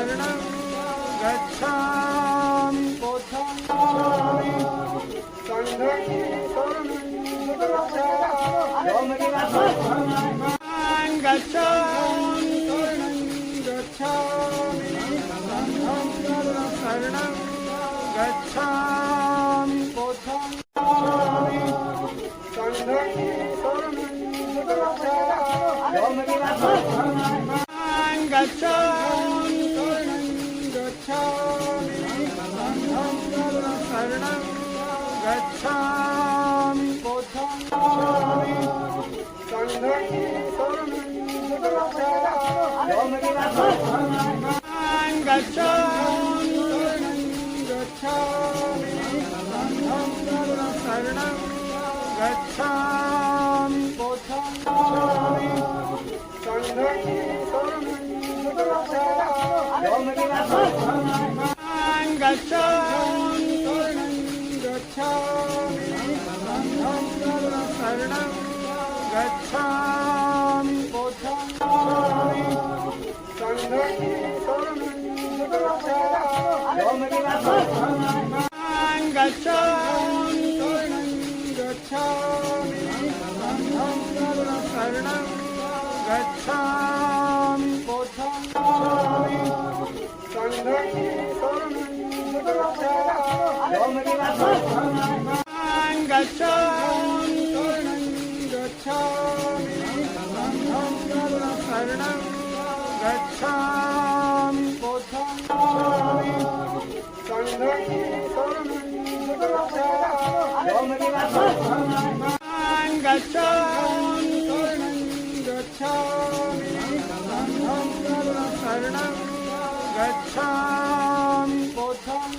शरणं गच्छामि गच्छामि संघं शरणं गच्छामि गच्छामि शरणं गच्छामि संघं शरणं गच्छामि गच्छामि संघं शरणं गच्छामि गच्छामि शरणं गच्छामि संघं शरणं गच्छामि गच्छामि संघं शरणं गच्छामि गच्छामि शरणं गच्छामि संघं शरणं गच्छामि गच्छामि संघं शरणं गच्छामि गच्छामि शरणं गच्छामि संघं शरणं गच्छामि गच्छामि संघं शरणं गच्छामि गच्छामि शरणं गच्छामि संघं शरणं गच्छामि गच्छामि संघं शरणं गच्छामि गच्छामि शरणं गच्छामि संघं शरणं गच्छामि गच्छामि संघं शरणं गच्छामि गच्छामि शरणं गच्छामि संघं शरणं गच्छामि गच्छामि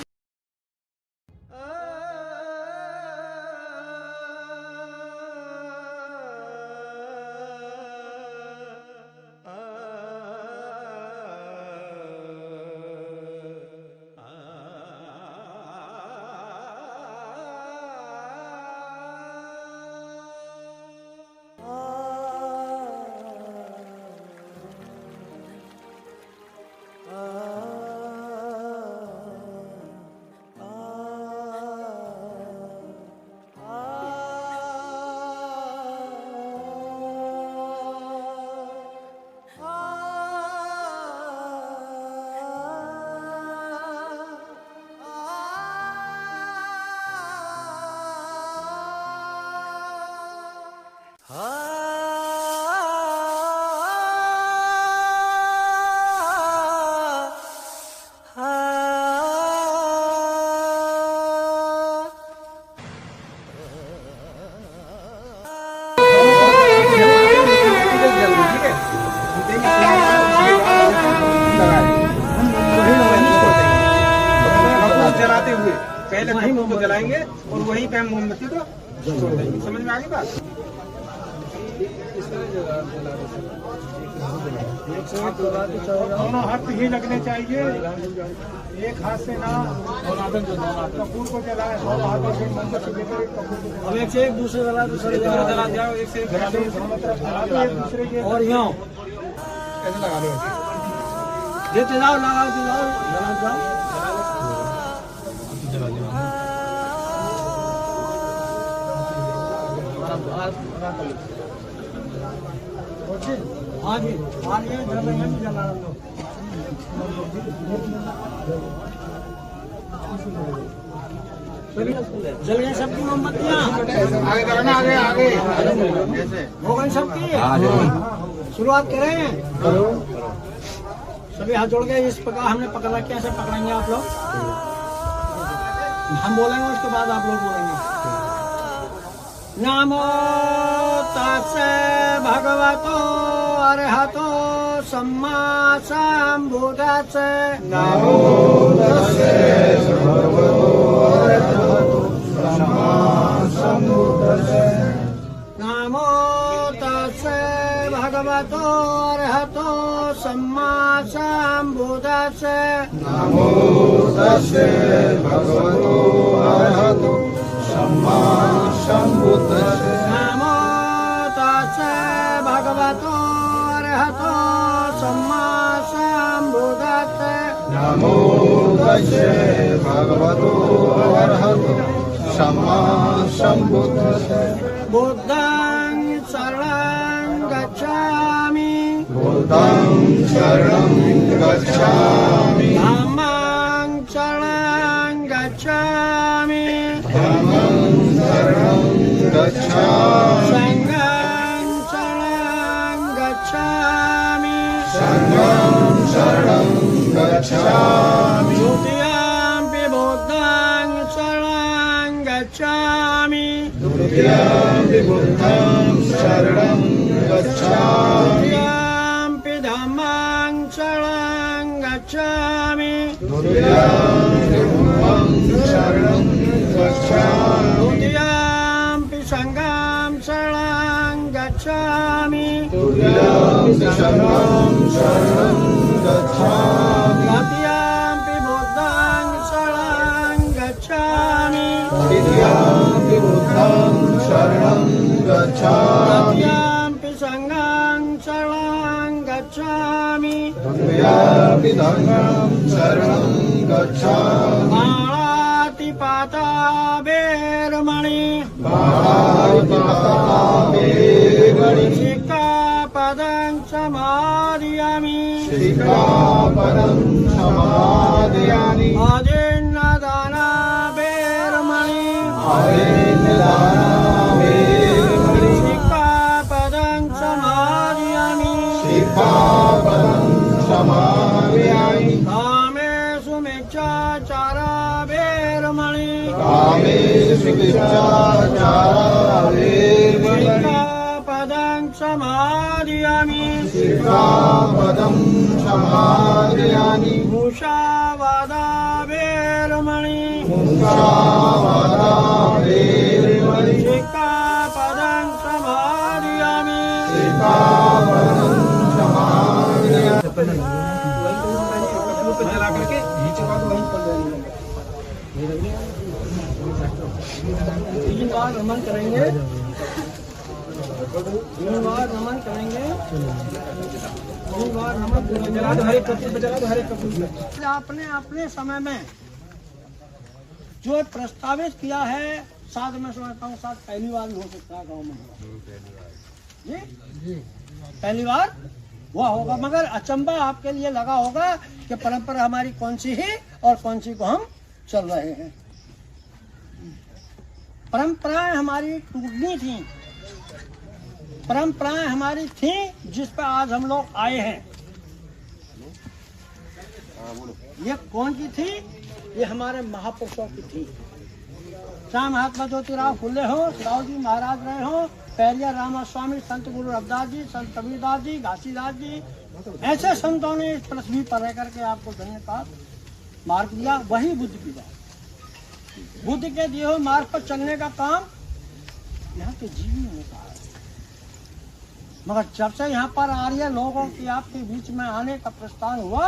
जलाते हुए पहले मोमबत्ती को जलाएंगे और वहीं पे हम मोमबत्ती को छोड़ देंगे। समझ में आ गई बात? दोनों हाथ ही लगने चाहिए, एक हाथ से ना कपूर को जलाए, दोनों हाथों से मोमबत्ती लेकर कपूर एक से एक दूसरे जला जला जाओ, एक से एक दूसरे के और यहाँ ऐसे लगा लो, देते जाओ लगाओ जला जाओ। हाँ जी जल गए सबकी मोमबत्तियाँ, आगे करना, आगे आगे हो गई सबकी। शुरुआत करें, सभी हाथ जोड़ गए। इस प्रकार हमने पकड़ा, कैसे पकड़ेंगे आप लोग? हम बोलेंगे उसके बाद आप लोग बोलेंगे। नमो तस्से भगवतो अरहतो सम्मा सम्बुद्धस्से। नमो तस्से भगवतो अरहतो सम्मा सम्बुद्धस्से। नमो तस्से भगवतो अरहतो सम्मा सम्बुद्धस्से। नमो तस्से भगवतो अरहतो सम्मा सम्बुद्धस्से। नमो तस्से भगवतो अरहतो सम्मा सम्बुद्धस्से। तस्य भगवतो अरहतो सम्मा सम्बुद्धस्य। बुद्धं शरणं गच्छामि बुद्धं शरणं गच्छामि धम्मं शरणं गच्छामि धम्मं शरणं गच्छामि संघं शरणं गच्छामि संघं शरणं गच्छामि द्वितीयंपि बुद्धं शरणं गच्छामि द्वितीयंपि बुद्धं शरणं गच्छामि तृतीयंपि धम्मं शरणं गच्छामि द्वितीयंपि बुद्धं शरणं गच्छामि तृतीयंपि संघं शरणं गच्छामि द्वितीयंपि संघं शरणं गच्छामि तृतीयंपि बुद्धं शरणं गच्छामि तृतीयंपि बुद्धं शरणं गच्छामि तृतीयंपि संघं शरणं गच्छामि तृतीयंपि धम्मं शरणं गच्छामि पाणातिपाता वेरमणि पाणातिपाता सिक्खापदं समादयामि सिक्खापदं समादयामि आदिन्नदाना वेरमणि अभिन्नदाना वेरमणि सिक्खापदं समादयामि सिक्खापदं समादयामि कामेषु मिच्छाचारा वेरमणि कामेषु मिच्छाचारा वेरमणि सिक्खापदं समादयामि सिक्खापदं समादयामि मुषावादा वेरमणि मुसावादा वेरमणि सिक्खापदं समादयामि सिक्खापदं समादयामि। जला करके नीचे बात वहीं पर तीन बार नमन करेंगे, तीन बार नमन करेंगे, तीन बार नमन करेंगे। जला दो हरे कपूर पे, जला दो हरे कपूर पे। आपने अपने समय में जो प्रस्तावित किया है, साथ में समझता हूँ साथ पहली बार हो सकता है गाँव में जी पहली बार हुआ होगा, मगर अचंबा आपके लिए लगा होगा कि परंपरा हमारी कौन सी है और कौन सी को हम चल रहे हैं। परंपराएं हमारी टूटनी थी, परंपराएं हमारी थी जिस पर आज हम लोग आए हैं। ये कौन की थी? ये हमारे महापुरुषों की थी। चाहे महात्मा ज्योतिराव फुले हो, राव जी महाराज रहे हो, पैरिया रामास्वामी, संत गुरु रविदास जी, संत कबीरदास जी, घासीदास जी, ऐसे संतों ने इस पृथ्वी पर रह करके आपको धन्यवाद मार्ग दिया। वही बुद्ध की बात, बुद्ध के दिए हुए मार्ग पर चलने का काम यहाँ के जीवियों ने कहा है। मगर जब से यहाँ पर आर्य लोगों की आपके बीच में आने का प्रस्थान हुआ,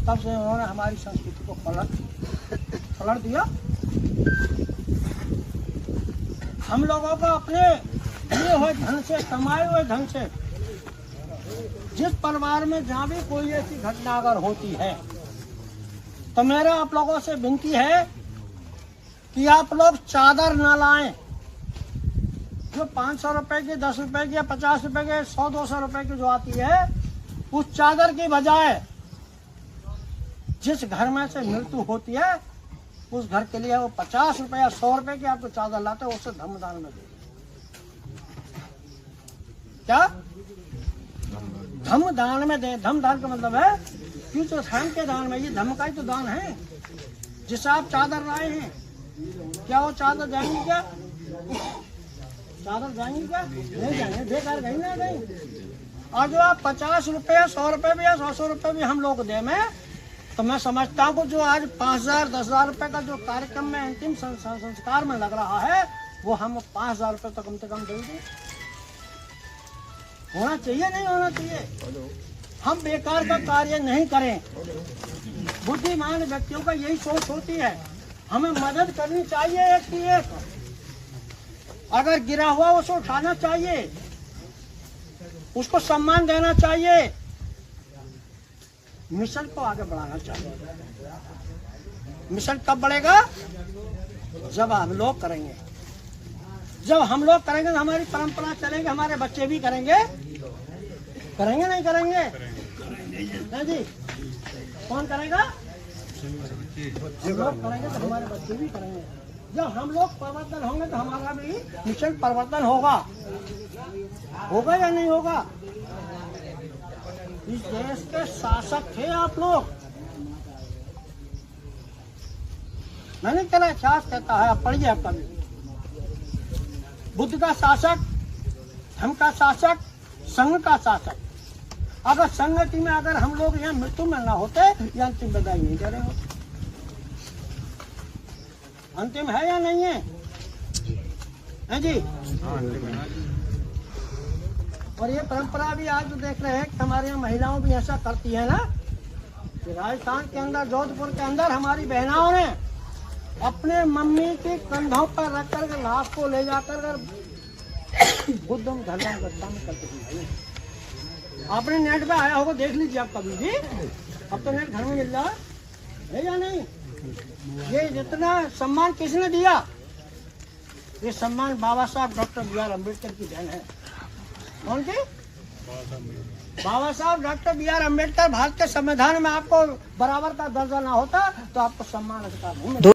तब से उन्होंने हमारी संस्कृति को पलट दिया। हम लोगों को अपने दिए हुए धन से, कमाए हुए धन से, जिस परिवार में जहाँ भी कोई ऐसी घटना अगर होती है, तो मेरा आप लोगों से विनती है कि आप लोग चादर न लाएं। जो 500 रुपए की, 10 रुपए की या 50 रुपए के, 100-200 रुपए की जो आती है, उस चादर की बजाय जिस घर में से मृत्यु होती है, उस घर के लिए वो 50 रुपए या 100 रुपए की आपको चादर लाते हो, उससे धर्मदान में दे। क्या धम्म दान में दे? धम्म दान का मतलब है कि जो धर्म के दान में, ये धम्म का ही तो दान है। जिससे आप चादर लाए हैं, क्या वो चादर जाएंगी? क्या चादर जाएंगी? क्या नहीं जाएंगे, बेकार गई ना गई। और जो आप 50 रुपये, 100 रुपये भी या 100 रुपये भी हम लोग दे में, तो मैं समझता हूँ जो आज 5,000, 10,000 रुपये का जो कार्यक्रम में अंतिम संस्कार में लग रहा है, वो हम 5,000 रुपये तो कम से कम दे दें। होना चाहिए, नहीं होना चाहिए? हम बेकार का कार्य नहीं करें। बुद्धिमान व्यक्तियों का यही सोच होती है, हमें मदद करनी चाहिए एक की एक। अगर गिरा हुआ उसको उठाना चाहिए, उसको सम्मान देना चाहिए, मिशन को आगे बढ़ाना चाहिए। मिशन कब बढ़ेगा? जब हम लोग करेंगे। जब हम लोग करेंगे तो हमारी परंपरा चलेगी, हमारे बच्चे भी करेंगे। करेंगे नहीं करेंगे? नहीं जी, कौन करेगा? हम लोग करेंगे तो हमारे बच्चे भी करेंगे। जब हम लोग परिवर्तन होंगे तो हमारा भी मिशन परिवर्तन होगा। होगा या नहीं होगा? इस देश के शासक थे आप लोग। मैंने कहा इतिहास कहता है, आप पढ़िए आपका भी। बुद्ध का शासक, धर्म का शासक, संघ का शासक। अगर संगति में अगर हम लोग यहाँ मृत्यु में ना होते, या अंतिम विदाई नहीं करे होते। अंतिम है या नहीं है? है जी? और ये परंपरा भी आज जो देख रहे हैं कि हमारे यहाँ महिलाओं भी ऐसा करती है ना, कि राजस्थान के अंदर, जोधपुर के अंदर हमारी बहनाओं ने अपने मम्मी के कंधों पर रख कर लाश को ले जाकर बुद्धम धर्म गच्छामि करके दिखाई। आपने नेट पे आया होगा, देख लीजिए आप कभी भी। अब तो नेट घर में मिल रहा है या नहीं? ये जितना सम्मान किसने दिया? ये सम्मान बाबा साहब डॉक्टर बी.आर. अम्बेडकर की देन है। कौन की? बाबा साहब डॉक्टर बी.आर. अम्बेडकर। भारत के संविधान में आपको बराबर का दर्जा ना होता तो आपको सम्मान अधिकार नहीं मिलता।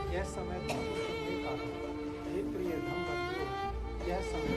यह समय प्रिय धम बंधु, यह समय